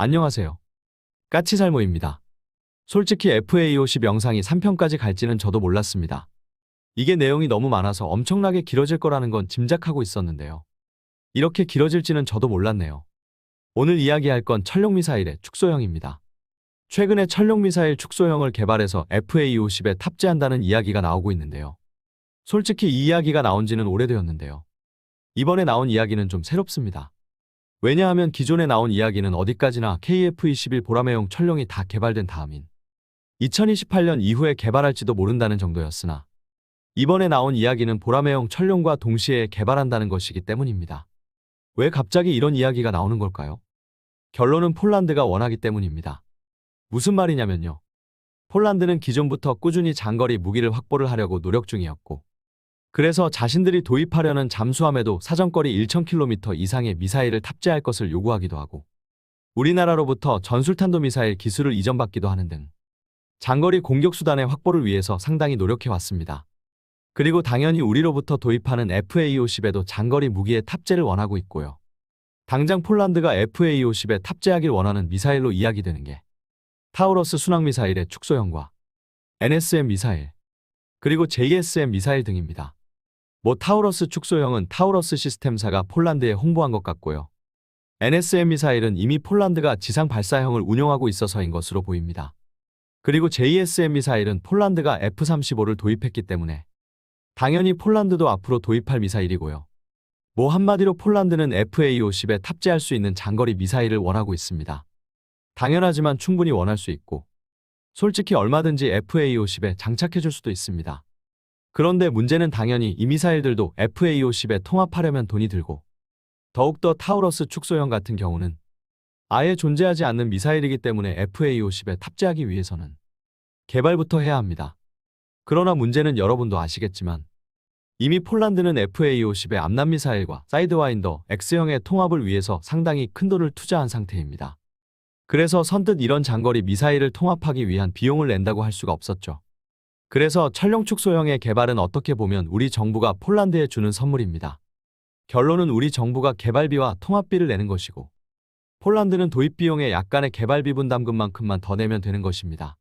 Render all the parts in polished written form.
안녕하세요. 까치살모입니다. 솔직히 FA50 영상이 3편까지 갈지는 저도 몰랐습니다. 이게 내용이 너무 많아서 엄청나게 길어질 거라는 건 짐작하고 있었는데요. 이렇게 길어질지는 저도 몰랐네요. 오늘 이야기할 건 천룡미사일의 축소형입니다. 최근에 천룡미사일 축소형을 개발해서 FA50에 탑재한다는 이야기가 나오고 있는데요. 솔직히 이 이야기가 나온 지는 오래되었는데요. 이번에 나온 이야기는 좀 새롭습니다. 왜냐하면 기존에 나온 이야기는 어디까지나 KF-21 보라매용 천룡이 다 개발된 다음인 2028년 이후에 개발할지도 모른다는 정도였으나 이번에 나온 이야기는 보라매용 천룡과 동시에 개발한다는 것이기 때문입니다. 왜 갑자기 이런 이야기가 나오는 걸까요? 결론은 폴란드가 원하기 때문입니다. 무슨 말이냐면요. 폴란드는 기존부터 꾸준히 장거리 무기를 확보를 하려고 노력 중이었고 그래서 자신들이 도입하려는 잠수함에도 사정거리 1000km 이상의 미사일을 탑재할 것을 요구하기도 하고 우리나라로부터 전술탄도 미사일 기술을 이전받기도 하는 등 장거리 공격수단의 확보를 위해서 상당히 노력해왔습니다. 그리고 당연히 우리로부터 도입하는 FA50에도 장거리 무기의 탑재를 원하고 있고요. 당장 폴란드가 FA50에 탑재하길 원하는 미사일로 이야기되는 게 타우러스 순항미사일의 축소형과 NSM 미사일, 그리고 JSM 미사일 등입니다. 타우러스 축소형은 타우러스 시스템사가 폴란드에 홍보한 것 같고요. NSM 미사일은 이미 폴란드가 지상 발사형을 운용하고 있어서인 것으로 보입니다. 그리고 JSM 미사일은 폴란드가 F-35를 도입했기 때문에 당연히 폴란드도 앞으로 도입할 미사일이고요. 한마디로 폴란드는 FA50에 탑재할 수 있는 장거리 미사일을 원하고 있습니다. 당연하지만 충분히 원할 수 있고 솔직히 얼마든지 FA50에 장착해줄 수도 있습니다. 그런데 문제는 당연히 이 미사일들도 FA50에 통합하려면 돈이 들고 더욱더 타우러스 축소형 같은 경우는 아예 존재하지 않는 미사일이기 때문에 FA50에 탑재하기 위해서는 개발부터 해야 합니다. 그러나 문제는 여러분도 아시겠지만 이미 폴란드는 FA50의 앞남 미사일과 사이드와인더 X형의 통합을 위해서 상당히 큰 돈을 투자한 상태입니다. 그래서 선뜻 이런 장거리 미사일을 통합하기 위한 비용을 낸다고 할 수가 없었죠. 그래서 천룡 축소형의 개발은 어떻게 보면 우리 정부가 폴란드에 주는 선물입니다. 결론은 우리 정부가 개발비와 통합비를 내는 것이고 폴란드는 도입비용에 약간의 개발비 분담금만큼만 더 내면 되는 것입니다.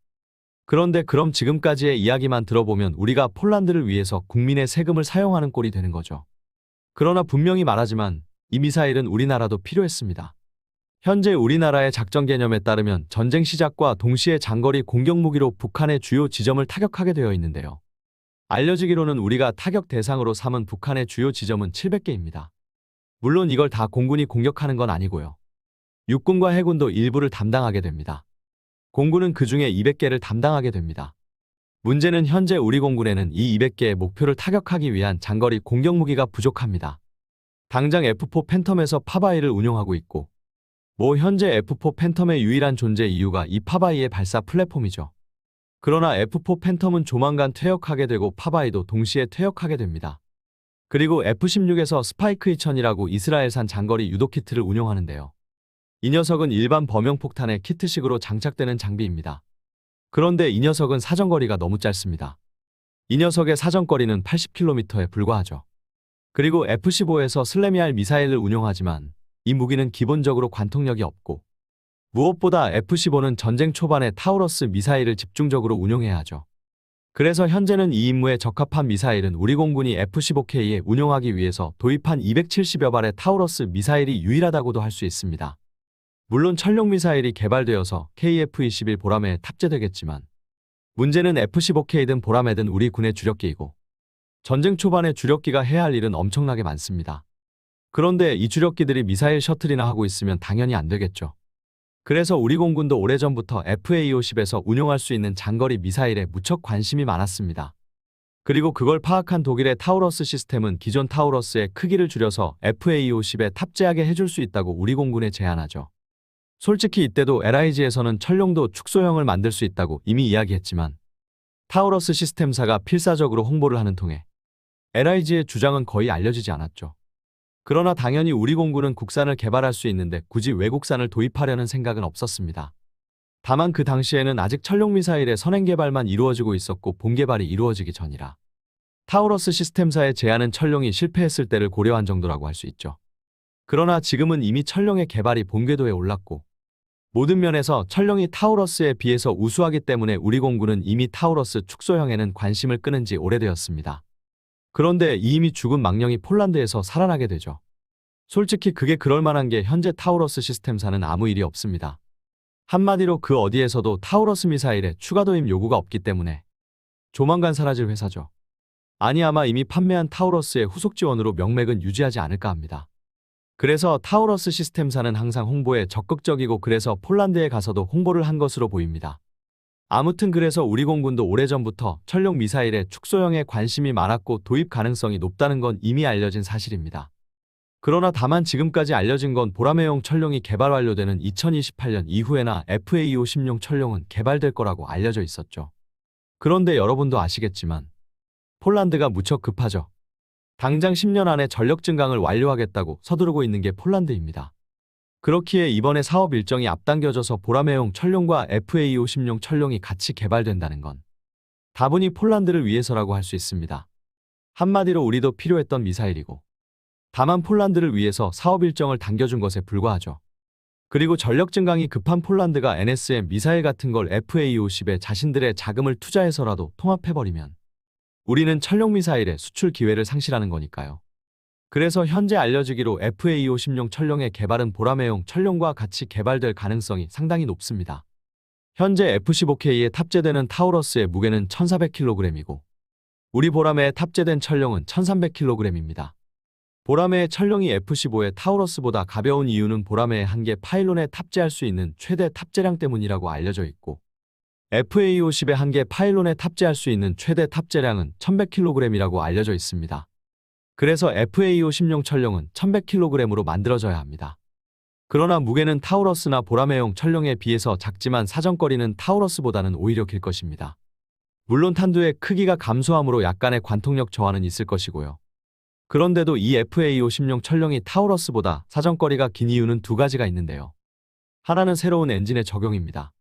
그런데 그럼 지금까지의 이야기만 들어보면 우리가 폴란드를 위해서 국민의 세금을 사용하는 꼴이 되는 거죠. 그러나 분명히 말하지만 이 미사일은 우리나라도 필요했습니다. 현재 우리나라의 작전 개념에 따르면 전쟁 시작과 동시에 장거리 공격무기로 북한의 주요 지점을 타격하게 되어 있는데요. 알려지기로는 우리가 타격 대상으로 삼은 북한의 주요 지점은 700개입니다. 물론 이걸 다 공군이 공격하는 건 아니고요. 육군과 해군도 일부를 담당하게 됩니다. 공군은 그 중에 200개를 담당하게 됩니다. 문제는 현재 우리 공군에는 이 200개의 목표를 타격하기 위한 장거리 공격무기가 부족합니다. 당장 F4 팬텀에서 파바이를 운용하고 있고 현재 F4 팬텀의 유일한 존재 이유가 이 파바이의 발사 플랫폼이죠. 그러나 F4 팬텀은 조만간 퇴역하게 되고 파바이도 동시에 퇴역하게 됩니다. 그리고 F16에서 스파이크 2000이라고 이스라엘산 장거리 유도 키트를 운용하는데요. 이 녀석은 일반 범용폭탄의 키트식으로 장착되는 장비입니다. 그런데 이 녀석은 사정거리가 너무 짧습니다. 이 녀석의 사정거리는 80km에 불과하죠. 그리고 F15에서 슬래미알 미사일을 운용하지만 이 무기는 기본적으로 관통력이 없고 무엇보다 F-15는 전쟁 초반에 타우러스 미사일을 집중적으로 운용해야 하죠. 그래서 현재는 이 임무에 적합한 미사일은 우리 공군이 F-15K에 운용하기 위해서 도입한 270여 발의 타우러스 미사일이 유일하다고도 할 수 있습니다. 물론 천룡 미사일이 개발되어서 KF-21 보라매에 탑재되겠지만 문제는 F-15K든 보라매든 우리 군의 주력기이고 전쟁 초반에 주력기가 해야 할 일은 엄청나게 많습니다. 그런데 이 주력기들이 미사일 셔틀이나 하고 있으면 당연히 안 되겠죠. 그래서 우리 공군도 오래전부터 FA50에서 운용할 수 있는 장거리 미사일에 무척 관심이 많았습니다. 그리고 그걸 파악한 독일의 타우러스 시스템은 기존 타우러스의 크기를 줄여서 FA50에 탑재하게 해줄 수 있다고 우리 공군에 제안하죠. 솔직히 이때도 LIG에서는 천룡도 축소형을 만들 수 있다고 이미 이야기했지만 타우러스 시스템사가 필사적으로 홍보를 하는 통에 LIG의 주장은 거의 알려지지 않았죠. 그러나 당연히 우리 공군은 국산을 개발할 수 있는데 굳이 외국산을 도입하려는 생각은 없었습니다. 다만 그 당시에는 아직 천룡 미사일의 선행 개발만 이루어지고 있었고 본 개발이 이루어지기 전이라 타우러스 시스템사의 제안은 천룡이 실패했을 때를 고려한 정도라고 할 수 있죠. 그러나 지금은 이미 천룡의 개발이 본궤도에 올랐고 모든 면에서 천령이 타우러스에 비해서 우수하기 때문에 우리 공군은 이미 타우러스 축소형에는 관심을 끄는 지 오래되었습니다. 그런데 이미 죽은 망령이 폴란드에서 살아나게 되죠. 솔직히 그게 그럴 만한 게 현재 타우러스 시스템사는 아무 일이 없습니다. 한마디로 그 어디에서도 타우러스 미사일에 추가 도입 요구가 없기 때문에 조만간 사라질 회사죠. 아니 아마 이미 판매한 타우러스의 후속 지원으로 명맥은 유지하지 않을까 합니다. 그래서 타우러스 시스템사는 항상 홍보에 적극적이고 그래서 폴란드에 가서도 홍보를 한 것으로 보입니다. 아무튼 그래서 우리 공군도 오래전부터 천령 미사일의 축소형에 관심이 많았고 도입 가능성이 높다는 건 이미 알려진 사실입니다. 그러나 다만 지금까지 알려진 건 보라매용 천령이 개발 완료되는 2028년 이후에나 FA-25용 천령은 개발될 거라고 알려져 있었죠. 그런데 여러분도 아시겠지만 폴란드가 무척 급하죠. 당장 10년 안에 전력 증강을 완료하겠다고 서두르고 있는 게 폴란드입니다. 그렇기에 이번에 사업 일정이 앞당겨져서 보라매용 천령과 FA-50용 천령이 같이 개발된다는 건 다분히 폴란드를 위해서라고 할 수 있습니다. 한마디로 우리도 필요했던 미사일이고 다만 폴란드를 위해서 사업 일정을 당겨준 것에 불과하죠. 그리고 전력 증강이 급한 폴란드가 NSM 미사일 같은 걸 FA-50에 자신들의 자금을 투자해서라도 통합해버리면 우리는 천령 미사일의 수출 기회를 상실하는 거니까요. 그래서 현재 알려지기로 FA-50용 천령의 개발은 보라매용 천령과 같이 개발될 가능성이 상당히 높습니다. 현재 F-15K에 탑재되는 타우러스의 무게는 1400kg이고 우리 보라매에 탑재된 천령은 1300kg입니다. 보라매의 천령이 F-15의 타우러스보다 가벼운 이유는 보라매의 한 개 파일론에 탑재할 수 있는 최대 탑재량 때문이라고 알려져 있고 FA-50의 한 개 파일론에 탑재할 수 있는 최대 탑재량은 1100kg이라고 알려져 있습니다. 그래서 FA-50용 천령은 1100kg으로 만들어져야 합니다. 그러나 무게는 타우러스나 보라매용 천령에 비해서 작지만 사정거리는 타우러스보다는 오히려 길 것입니다. 물론 탄두의 크기가 감소함으로 약간의 관통력 저하는 있을 것이고요. 그런데도 이 FA-50용 천령이 타우러스보다 사정거리가 긴 이유는 두 가지가 있는데요. 하나는 새로운 엔진의 적용입니다.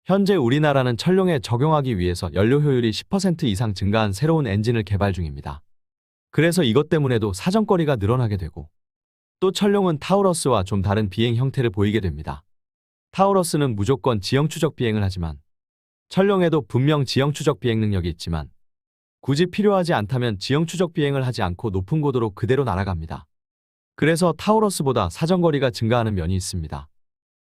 현재 우리나라는 천령에 적용하기 위해서 연료 효율이 10% 이상 증가한 새로운 엔진을 개발 중입니다. 그래서 이것 때문에도 사정거리가 늘어나게 되고 또 천령은 타우러스와 좀 다른 비행 형태를 보이게 됩니다. 타우러스는 무조건 지형 추적 비행을 하지만 천령에도 분명 지형 추적 비행 능력이 있지만 굳이 필요하지 않다면 지형 추적 비행을 하지 않고 높은 고도로 그대로 날아갑니다. 그래서 타우러스보다 사정거리가 증가하는 면이 있습니다.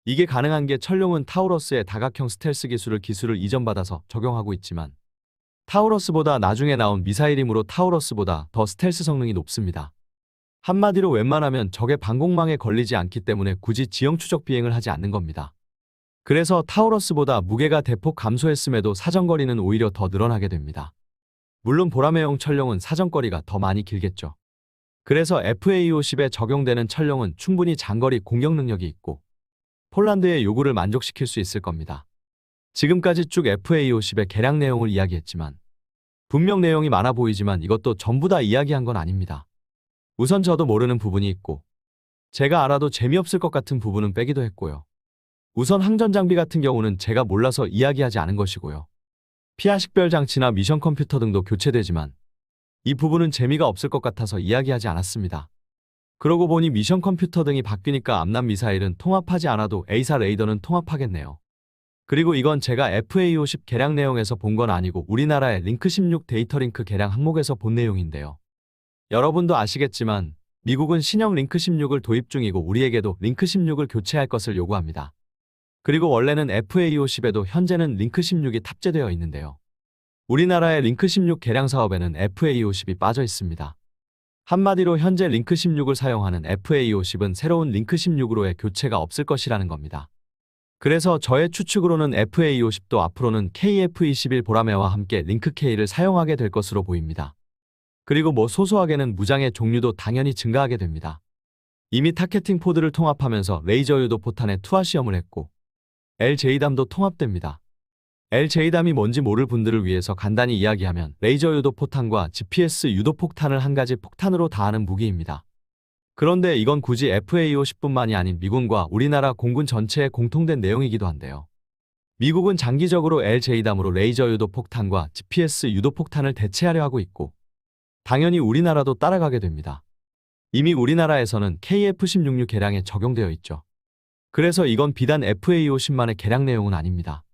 이게 가능한 게 천령은 타우러스의 다각형 스텔스 기술을 이전받아서 적용하고 있지만 타우러스보다 나중에 나온 미사일이므로 타우러스보다 더 스텔스 성능이 높습니다. 한마디로 웬만하면 적의 방공망에 걸리지 않기 때문에 굳이 지형 추적 비행을 하지 않는 겁니다. 그래서 타우러스보다 무게가 대폭 감소했음에도 사정거리는 오히려 더 늘어나게 됩니다. 물론 보라매용 천령은 사정거리가 더 많이 길겠죠. 그래서 FA-50에 적용되는 천령은 충분히 장거리 공격 능력이 있고 폴란드의 요구를 만족시킬 수 있을 겁니다. 지금까지 쭉 FA-50의 개량 내용을 이야기했지만 분명 내용이 많아 보이지만 이것도 전부 다 이야기한 건 아닙니다. 우선 저도 모르는 부분이 있고 제가 알아도 재미없을 것 같은 부분은 빼기도 했고요. 우선 항전 장비 같은 경우는 제가 몰라서 이야기하지 않은 것이고요. 피하 식별 장치나 미션 컴퓨터 등도 교체되지만 이 부분은 재미가 없을 것 같아서 이야기하지 않았습니다. 그러고 보니 미션 컴퓨터 등이 바뀌니까 앞남 미사일은 통합하지 않아도 A사 레이더는 통합하겠네요. 그리고 이건 제가 FA-50 개량 내용에서 본 건 아니고 우리나라의 링크 16 데이터 링크 개량 항목에서 본 내용인데요. 여러분도 아시겠지만 미국은 신형 링크 16을 도입 중이고 우리에게도 링크 16을 교체할 것을 요구합니다. 그리고 원래는 FA-50에도 현재는 링크 16이 탑재되어 있는데요. 우리나라의 링크 16 개량 사업에는 FA-50이 빠져 있습니다. 한마디로 현재 링크 16을 사용하는 FA-50은 새로운 링크 16으로의 교체가 없을 것이라는 겁니다. 그래서 저의 추측으로는 FA-50도 앞으로는 KF-21 보라매와 함께 링크 K를 사용하게 될 것으로 보입니다. 그리고 소소하게는 무장의 종류도 당연히 증가하게 됩니다. 이미 타겟팅 포드를 통합하면서 레이저 유도 포탄의 투하 시험을 했고 LJ담도 통합됩니다. LJ담이 뭔지 모를 분들을 위해서 간단히 이야기하면 레이저 유도 포탄과 GPS 유도 폭탄을 한 가지 폭탄으로 다하는 무기입니다. 그런데 이건 굳이 FA-50뿐만이 아닌 미군과 우리나라 공군 전체에 공통된 내용이기도 한데요. 미국은 장기적으로 LJ담으로 레이저 유도 폭탄과 GPS 유도 폭탄을 대체하려 하고 있고 당연히 우리나라도 따라가게 됩니다. 이미 우리나라에서는 KF-16U 개량에 적용되어 있죠. 그래서 이건 비단 FA50만의 개량 내용은 아닙니다.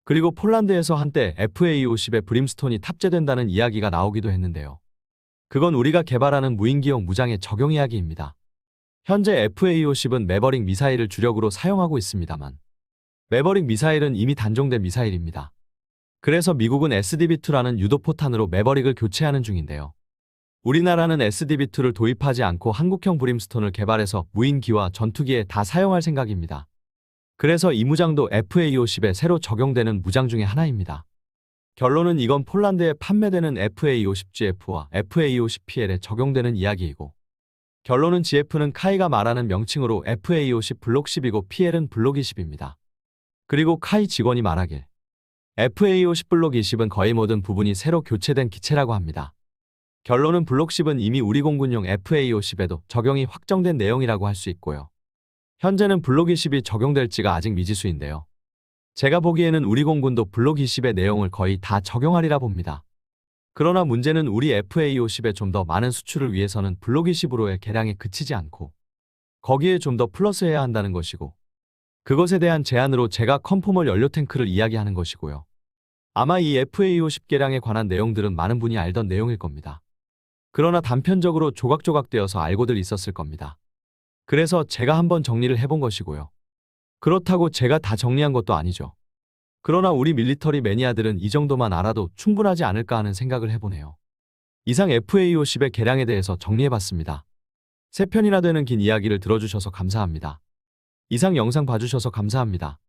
그리고 폴란드에서 한때 FA50에 브림스톤이 탑재된다는 이야기가 나오기도 했는데요. 그건 우리가 개발하는 무인기용 무장의 적용 이야기입니다. 현재 FA50은 매버릭 미사일을 주력으로 사용하고 있습니다만 매버릭 미사일은 이미 단종된 미사일입니다. 그래서 미국은 SDB2라는 유도포탄으로 매버릭을 교체하는 중인데요. 우리나라는 SDB2를 도입하지 않고 한국형 브림스톤을 개발해서 무인기와 전투기에 다 사용할 생각입니다. 그래서 이 무장도 FA50에 새로 적용되는 무장 중의 하나입니다. 결론은 이건 폴란드에 판매되는 FA50GF와 FA50PL에 적용되는 이야기이고 결론은 GF는 카이가 말하는 명칭으로 FA50 블록 10이고 PL은 블록 20입니다. 그리고 카이 직원이 말하길 FA50 블록 20은 거의 모든 부분이 새로 교체된 기체라고 합니다. 결론은 블록 10은 이미 우리 공군용 FA50에도 적용이 확정된 내용이라고 할 수 있고요. 현재는 블록 20이 적용될지가 아직 미지수인데요. 제가 보기에는 우리 공군도 블록 20의 내용을 거의 다 적용하리라 봅니다. 그러나 문제는 우리 FA50에 좀 더 많은 수출을 위해서는 블록 20으로의 개량에 그치지 않고 거기에 좀 더 플러스해야 한다는 것이고 그것에 대한 제안으로 제가 컨포멀 연료 탱크를 이야기하는 것이고요. 아마 이 FA50 개량에 관한 내용들은 많은 분이 알던 내용일 겁니다. 그러나 단편적으로 조각조각 되어서 알고들 있었을 겁니다. 그래서 제가 한번 정리를 해본 것이고요. 그렇다고 제가 다 정리한 것도 아니죠. 그러나 우리 밀리터리 매니아들은 이 정도만 알아도 충분하지 않을까 하는 생각을 해보네요. 이상 FA50의 개량에 대해서 정리해봤습니다. 3편이나 되는 긴 이야기를 들어주셔서 감사합니다. 이상 영상 봐주셔서 감사합니다.